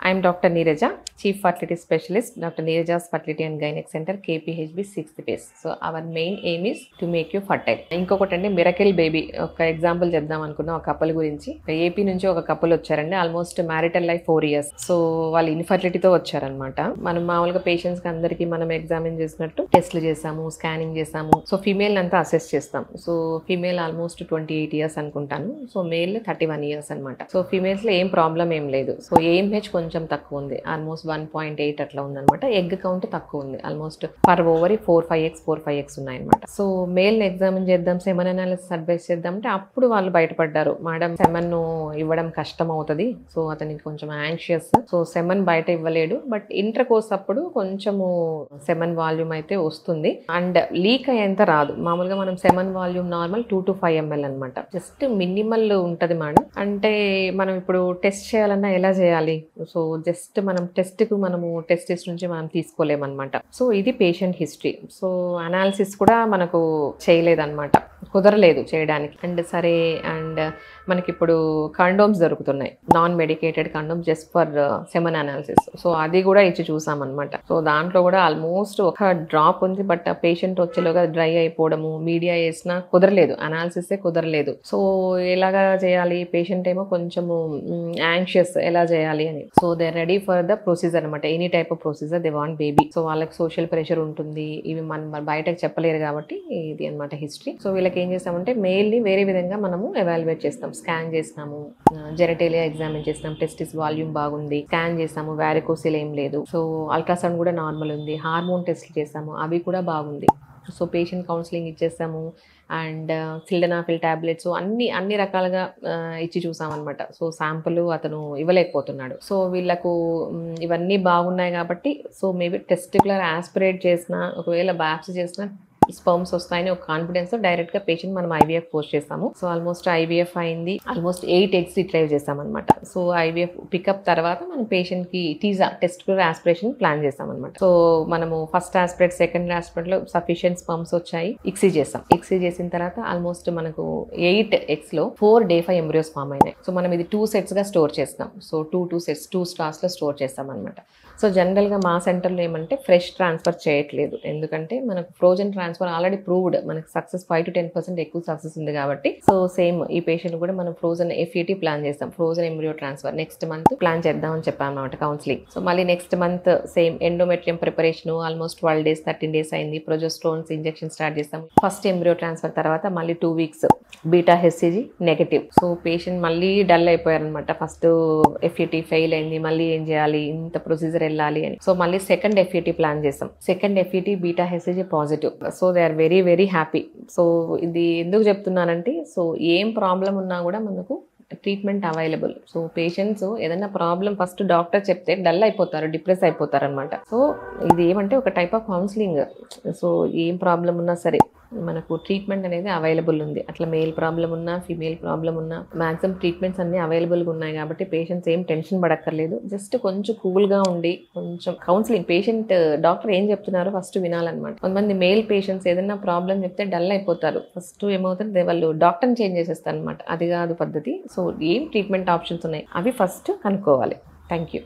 I'm Dr. Neeraja, Chief Fertility Specialist, Dr. Neeraja's Fertility and Gynec Center, KPHB 6th phase. So our main aim is to make you fertile. ఇంకొకటి అంటే miracle baby ఒక example చెప్దాం అనుకున్న ఒక couple గురించి. AP నుంచి ఒక couple వచ్చారండి, almost marital life 4 years. So వాళ్ళు ఇన్ఫర్టిలిటీతో వచ్చారనమాట. మనం మామూలుగా పేషెంట్స్ కి అందరికి మనం ఎగ్జామిన్ చేసినట్టు టెస్ట్లు చేసాము, స్కానింగ్ చేసాము. సో ఫీమేల్ అంతా అసెస్ చేస్తాం. సో ఫీమేల్ ఆల్మోస్ట్ 28 years అనుకుంటాను. సో మేల్ 31 years అనమాట. సో ఫీమేల్స్ లో ఏం ప్రాబ్లం ఏం లేదు. సో AMH కొంచెం తక్కువ ఉంది, ఆల్మోస్ట్ 1.8 అట్లా ఉందన్నమాట. ఎగ్ కౌంట్ తక్కువ ఉంది, ఆల్మోస్ట్ పర్ ఓవరీ 4-5x ఉన్నాయన్నమాట. సో మేల్ ని ఎగ్జామిన్ చేద్దాం, సెమన్ అనాలిసిస్ అడ్వైస్ చేద్దాం అంటే అప్పుడు వాళ్ళు బయటపడ్డారు, మేడం సెమన్ ఇవ్వడం కష్టం అవుతుంది, సో అతనికి కొంచెం యాంగ్షియస్, సో సెమన్ బయట ఇవ్వలేడు, బట్ ఇంటర్ కోర్స్ అప్పుడు కొంచెము సెమన్ వాల్యూమ్ అయితే వస్తుంది అండ్ లీక్ అయ్యేంత రాదు. మామూలుగా మనం semen volume normal 2 to 5 ml అనమాట, జస్ట్ మినిమల్ ఉంటది మేడం. అంటే మనం ఇప్పుడు టెస్ట్ చేయాలన్నా ఎలా చేయాలి? సో జస్ట్ మనం టెస్ట్ నుంచి మనం తీసుకోలేమన్నమాట. సో ఇది పేషెంట్ హిస్టరీ. సో అనాలిసిస్ కూడా మనకు చేయలేదన్నమాట, కుదరలేదు చేయడానికి. అండ్ సరే, అండ్ మనకి ఇప్పుడు కండోమ్స్ దొరుకుతున్నాయి, non medicated condoms just for semen analysis. So అది కూడా ఇచ్చి చూసామన్నమాట. సో దాంట్లో కూడా ఆల్మోస్ట్ ఒక డ్రాప్ ఉంది, బట్ ఆ పేషెంట్ వచ్చేలోగా డ్రై అయిపోవడము, మీడియా వేసినా కుదరలేదు, అనాలిసిస్ కుదరలేదు. సో ఎలాగా చేయాలి? పేషెంట్ ఏమో కొంచెము యాంగ్షియస్, ఎలా చేయాలి అని. So they ready for the procedure అనమాట, any type of procedure they want baby. So వాళ్ళకి సోషల్ ప్రెషర్ ఉంటుంది, ఇవి మనం బయటకు చెప్పలేరు కాబట్టి ఇది అనమాట హిస్టరీ. సో వీళ్ళకి ఏం చేస్తామంటే మెయిల్ ని వేరే విధంగా మనము ఎవాల్యుయేట్ చేస్తాం. స్కాన్ చేస్తాము, జెనటేలియా ఎగ్జామిన్ చేస్తాం, టెస్టిస్ వాల్యూమ్ బాగుంది, స్కాన్ చేస్తాము, వ్యారికోసిల్ ఏం లేదు, సో అల్ట్రాసౌండ్ కూడా నార్మల్ ఉంది, హార్మోన్ టెస్ట్ చేస్తాము, అవి కూడా బాగుంది. సో పేషెంట్ కౌన్సిలింగ్ ఇచ్చేస్తాము అండ్ సిల్డనాఫిల్ టాబ్లెట్స్ అన్ని రకాలుగా ఇచ్చి చూసామన్నమాట. సో శాంపుల్ అతను ఇవ్వలేకపోతున్నాడు. సో వీళ్ళకు ఇవన్నీ బాగున్నాయి కాబట్టి సో మేబీ టెస్టిక్యులర్ ఆస్పిరేట్ చేసినా, ఒకవేళ బాప్సీ చేసినా స్పర్మ్స్ వస్తాయని ఒక కాన్ఫిడెన్స్ డైరెక్ట్ గా పేషెంట్ మనం IVF పోస్ట్ చేస్తాము. సో ఆల్మోస్ట్ IVF అయింది, ఆల్మోస్ట్ 8 eggs రిట్రైవ్ చేస్తామన్నమాట. సో IVF పికప్ తర్వాత మనం పేషెంట్ కి టీజా టెస్టిక్యులర్ ఆస్పిరేషన్ ప్లాన్ చేస్తామన్నమాట. సో మనము ఫస్ట్ ఆస్పిరేట్, సెకండ్ ఆస్పిరేట్ లో సఫిషియెంట్ స్పర్మ్స్ వచ్చాయి, ఇక్సీ చేస్తాం. ఇక్సీ చేసిన తర్వాత ఆల్మోస్ట్ మనకు 8 eggs లో 4 day 5 embryos ఫామ్ అయినాయి. సో మనం ఇది 2 sets గా స్టోర్ చేస్తాం. సో 2 sets 2 stars లో స్టోర్ చేస్తాం అనమాట. సో జనరల్ గా మా సెంటర్లో ఏమంటే ఫ్రెష్ ట్రాన్స్ఫర్ చేయట్లేదు, ఎందుకంటే మనకు ఫ్రోజన్ ట్రాన్స్ఫర్ ఆల్రెడీ ప్రూవ్డ్, మనకి సక్సెస్ 5 to 10% ఎక్కువ సక్సెస్ ఉంది కాబట్టి. సో సేమ్ ఈ పేషెంట్ కూడా మనం ఫ్రోజన్ FET ప్లాన్ చేస్తాం, frozen embryo transfer next month plan చేద్దామని చెప్పాం అన్నమాట కౌన్సిలింగ్. సో మళ్ళీ next month same endometrium preparation almost 12 days 13 days అయింది, ప్రొజెస్ట్రోన్స్ ఇంజెక్షన్ స్టార్ట్ చేస్తాం. ఫస్ట్ ఎంబ్రియో ట్రాన్స్ఫర్ తర్వాత మళ్ళీ 2 weeks beta HCG negative. So patient మళ్ళీ డల్ అయిపోయారనమాట, ఫస్ట్ FET ఫెయిల్ అయింది, మళ్ళీ ఏం చేయాలి, ఇంత ప్రొసీజర్ వెళ్ళాలి అని. సో మళ్ళీ సెకండ్ FET ప్లాన్ చేస్తాం. Second FET beta HCG positive. So they are very very happy. So ఇది ఎందుకు చెప్తున్నానంటే, సో ఏం ప్రాబ్లం ఉన్నా కూడా మనకు ట్రీట్మెంట్ అవైలబుల్. సో పేషెంట్స్ ఏదైనా ప్రాబ్లం ఫస్ట్ డాక్టర్ చెప్తే డల్ అయిపోతారు, డిప్రెస్ అయిపోతారు అనమాట. సో ఇది ఏమంటే ఒక టైప్ ఆఫ్ కౌన్సిలింగ్. సో ఏం ప్రాబ్లం ఉన్నా సరే మనకు ట్రీట్మెంట్ అనేది అవైలబుల్ ఉంది. అట్లా మేల్ ప్రాబ్లం ఉన్నా, ఫీమేల్ ప్రాబ్లం ఉన్నా మాక్సిమం ట్రీట్మెంట్స్ అన్ని అవైలబుల్గా ఉన్నాయి కాబట్టి పేషెంట్స్ ఏం టెన్షన్ పడక్కర్లేదు. జస్ట్ కొంచెం కూల్గా ఉండి కొంచెం కౌన్సిలింగ్, పేషెంట్ డాక్టర్ ఏం చెప్తున్నారో ఫస్ట్ వినాలన్నమాట. కొంతమంది మేల్ పేషెంట్స్ ఏదైనా ప్రాబ్లం చెప్తే డల్ అయిపోతారు, ఫస్ట్ ఏమవుతుంది వాళ్ళు డాక్టర్ని చేంజ్ చేసేస్తారు అనమాట. అది కాదు పద్ధతి. సో ఏం ట్రీట్మెంట్ ఆప్షన్స్ ఉన్నాయి అవి ఫస్ట్ కనుక్కోవాలి. Thank you.